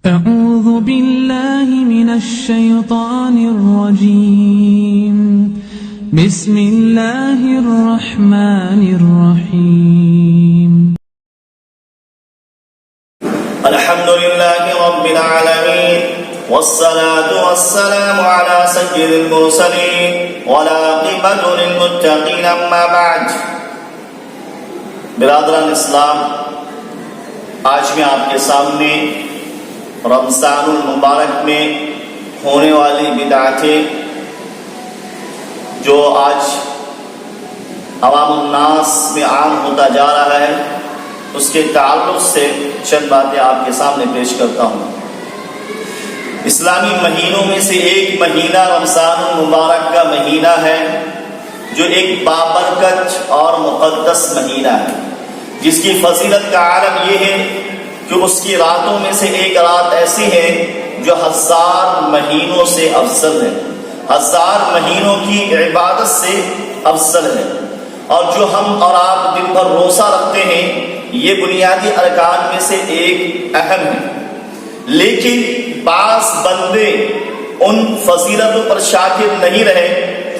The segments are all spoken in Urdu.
أعوذ بالله من الشيطان الرجيم بسم الله الرحمن الرحيم الحمد لله رب العالمين والصلاة والسلام على سيد المرسلين والعاقبة للمتقين أما بعد. برادران اسلام، آج میں آپ کے سامنے رمضان المبارک میں ہونے والی بدعتیں جو آج عوام الناس میں عام ہوتا جا رہا ہے اس کے تعلق سے چند باتیں آپ کے سامنے پیش کرتا ہوں. اسلامی مہینوں میں سے ایک مہینہ رمضان المبارک کا مہینہ ہے جو ایک بابرکت اور مقدس مہینہ ہے، جس کی فضیلت کا عالم یہ ہے کہ اس کی راتوں میں سے ایک رات ایسی ہے جو 1000 مہینوں سے افضل ہے، 1000 مہینوں کی عبادت سے افضل ہے. اور جو ہم اور آپ دن بھر روزہ رکھتے ہیں یہ بنیادی ارکان میں سے ایک اہم ہے، لیکن بعض بندے ان فضیلتوں پر شاکر نہیں رہے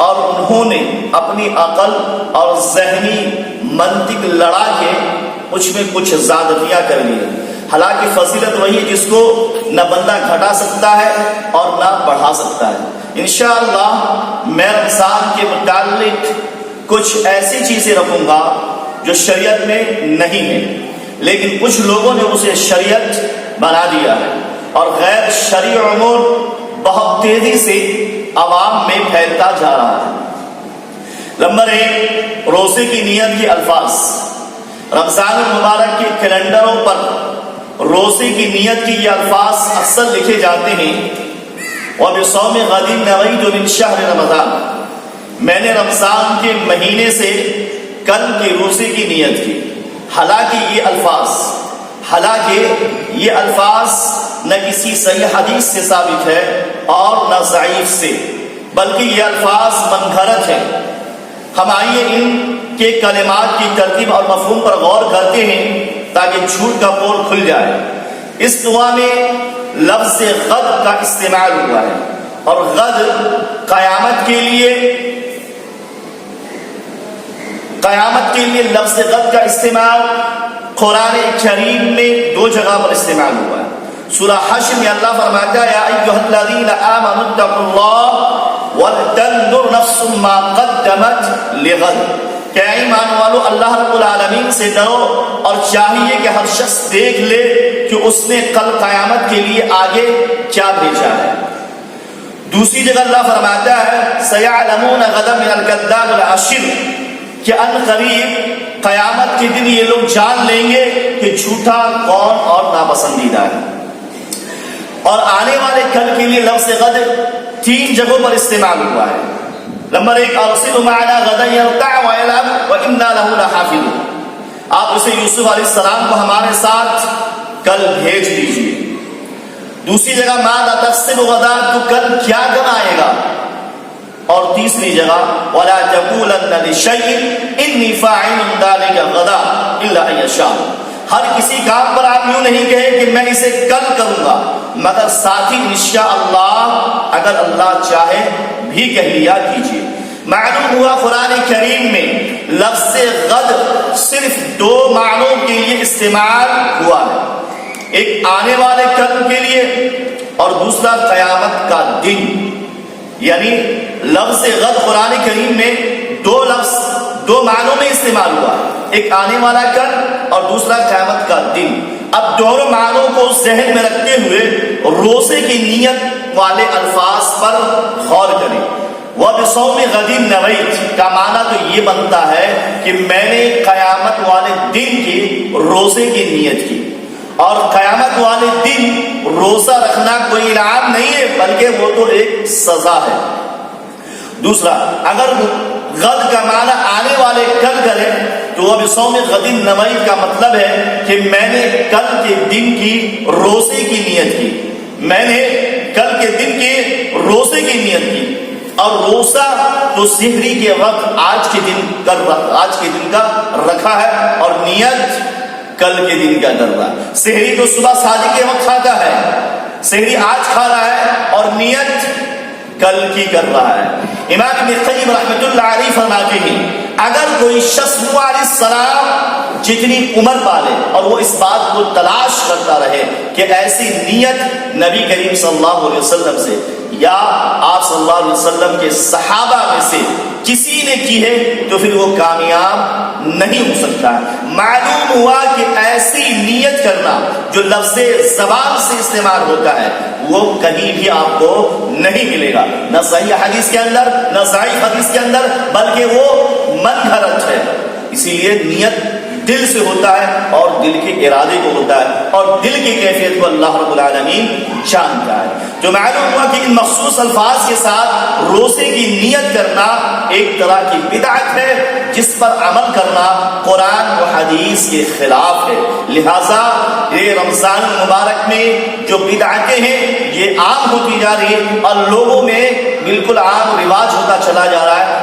اور انہوں نے اپنی عقل اور ذہنی منطق لڑا کے اس میں کچھ زیادتیاں کر لی. حالانکہ فضیلت وہی جس کو نہ بندہ گھٹا سکتا ہے اور نہ بڑھا سکتا ہے. انشاءاللہ میں رمضان کے متعلق کچھ ایسی چیزیں رکھوں گا جو شریعت میں نہیں ہے، لیکن کچھ لوگوں نے اسے شریعت بنا دیا ہے اور غیر شرعی امور بہت تیزی سے عوام میں پھیلتا جا رہا ہے. نمبر 1، روزے کی نیت کے الفاظ. رمضان المبارک کے کیلنڈروں پر روزے کی نیت کے یہ الفاظ اکثر لکھے جاتے ہیں، وَبِصَوْمِ غَدٍ نَوَيْتُ مِنْ شَهْرِ رَمَضَانَ، میں نے رمضان کے مہینے سے کل کے روزے کی نیت کی. حالانکہ یہ الفاظ نہ کسی صحیح حدیث سے ثابت ہے اور نہ ضعیف سے، بلکہ یہ الفاظ من گھڑت ہیں. ہم آئیے ان کے کلمات کی ترتیب اور مفہوم پر غور کرتے ہیں تاکہ جھوٹ کا پول کھل جائے. اس دعا میں لفظ غد کا استعمال ہوا ہے، اور غد قیامت کے لیے لفظ غد کا استعمال قرآن کریم میں 2 جگہ پر استعمال ہوا ہے. سورہ حشر میں اللہ فرماتا ہے، یا ایھا الذین آمنوا اتقوا اللہ ولتنظر نفس ما قدمت لغد، کہ اے ایمان والو اللہ رب العالمین سے ڈرو اور چاہیے کہ ہر شخص دیکھ لے کہ اس نے کل قیامت کے لیے آگے کیا بھیجا ہے. دوسری جگہ اللہ فرماتا ہے، سیعلمون غدا من الکذاب الاشر، کہ ان قریب قیامت کے دن یہ لوگ جان لیں گے کہ جھوٹا کون اور ناپسندیدہ ہے. اور آنے والے کل کے لیے لفظ غد 3 جگہوں پر استعمال ہوا ہے. نمبر 1، ارسلوا معنا غدا يرتع ويلعب وانا له لحافظون، آپ اسے یوسف علیہ السلام کو ہمارے ساتھ کل بھیج دیجیے. دوسری جگہ ماذا تکسب غدا، تو کل کیا کمائے گا. اور تیسری جگہ ولا تقولن لشيء اني فاعل ذلك غدا الا ان يشاء، ہر کسی کام پر آپ یوں نہیں کہیں کہ میں اسے کل کروں گا مگر ساتھ ہی انشاءاللہ اگر اللہ چاہے بھی کہہ لیا کیجیے. معلوم ہوا قرآن کریم میں لفظ غد صرف 2 معنوں کے لیے استعمال ہوا ہے، ایک آنے والے کل کے لیے اور دوسرا قیامت کا دن. یعنی لفظ غد قرآن کریم میں 2 معنوں میں استعمال ہوا، ایک آنے والا کل اور دوسرا قیامت کا دن. اب دونوں معنوں کو ذہن میں رکھتے ہوئے روزے کی نیت والے الفاظ پر غور کریں. وَبِصَوْمِ غَدٍ نَوَيْتُ کا معنی تو یہ بنتا ہے کہ میں نے قیامت والے دن کی روزے کی نیت کی، اور قیامت والے دن روزہ رکھنا کوئی انعام نہیں ہے بلکہ وہ تو ایک سزا ہے. دوسرا، اگر غد کا معنی آنے والے کل کریں تو وہ بصوم غد نویت کا مطلب ہے کہ میں نے کل کے دن کی روزے کی نیت کی، میں نے کل کے دن کے روزے کی نیت کی. اور روزہ تو سحری کے وقت آج کے دن کا رکھا ہے اور نیت کل کے دن کا کر رہا ہے. سحری تو صبح صادق کے وقت کھاتا ہے سحری آج کھا رہا ہے اور نیت کل کی کر رہا ہے. امام ابن قیم رحمۃ اللہ علیہ فرماتے ہیں اگر کوئی شخص نوح علیہ السلام جتنی عمر پالے اور وہ اس بات کو تلاش کرتا رہے کہ ایسی نیت نبی کریم صلی اللہ علیہ وسلم سے یا آپ صلی اللہ علیہ وسلم کے صحابہ میں سے کسی نے کی ہے تو پھر وہ کامیاب نہیں ہو سکتا ہے. معلوم ہوا کہ ایسی نیت کرنا جو لفظ زبان سے استعمال ہوتا ہے وہ کہیں بھی آپ کو نہیں ملے گا، نہ صحیح حدیث کے اندر نہ ضعیف حدیث کے اندر، بلکہ وہ من گھڑت ہے. اسی لیے نیت دل سے ہوتا ہے اور دل کے ارادے کو ہوتا ہے اور دل کی کیفیت کو اللہ رب العالمین جانتا ہے. جو معلوم ہوا کہ ان مخصوص الفاظ کے ساتھ روزے کی نیت کرنا ایک طرح کی بدعت ہے جس پر عمل کرنا قرآن و حدیث کے خلاف ہے. لہذا یہ رمضان المبارک میں جو بدعتیں ہیں یہ عام ہوتی جا رہی ہے اور لوگوں میں بالکل عام رواج ہوتا چلا جا رہا ہے.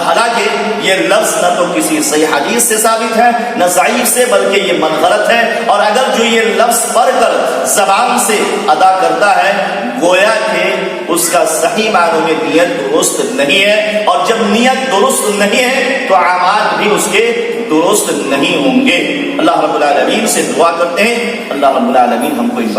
حالانکہ یہ لفظ نہ تو کسی صحیح حدیث سے ثابت ہے نہ ضعیف سے، بلکہ یہ منغلط ہے. اور اگر جو یہ لفظ پڑھ کر زبان سے ادا کرتا ہے گویا کہ اس کا صحیح معنوں میں نیت درست نہیں ہے، اور جب نیت درست نہیں ہے تو اعمال بھی اس کے درست نہیں ہوں گے. اللہ رب العالمین سے دعا کرتے ہیں اللہ رب العالمین ہم کو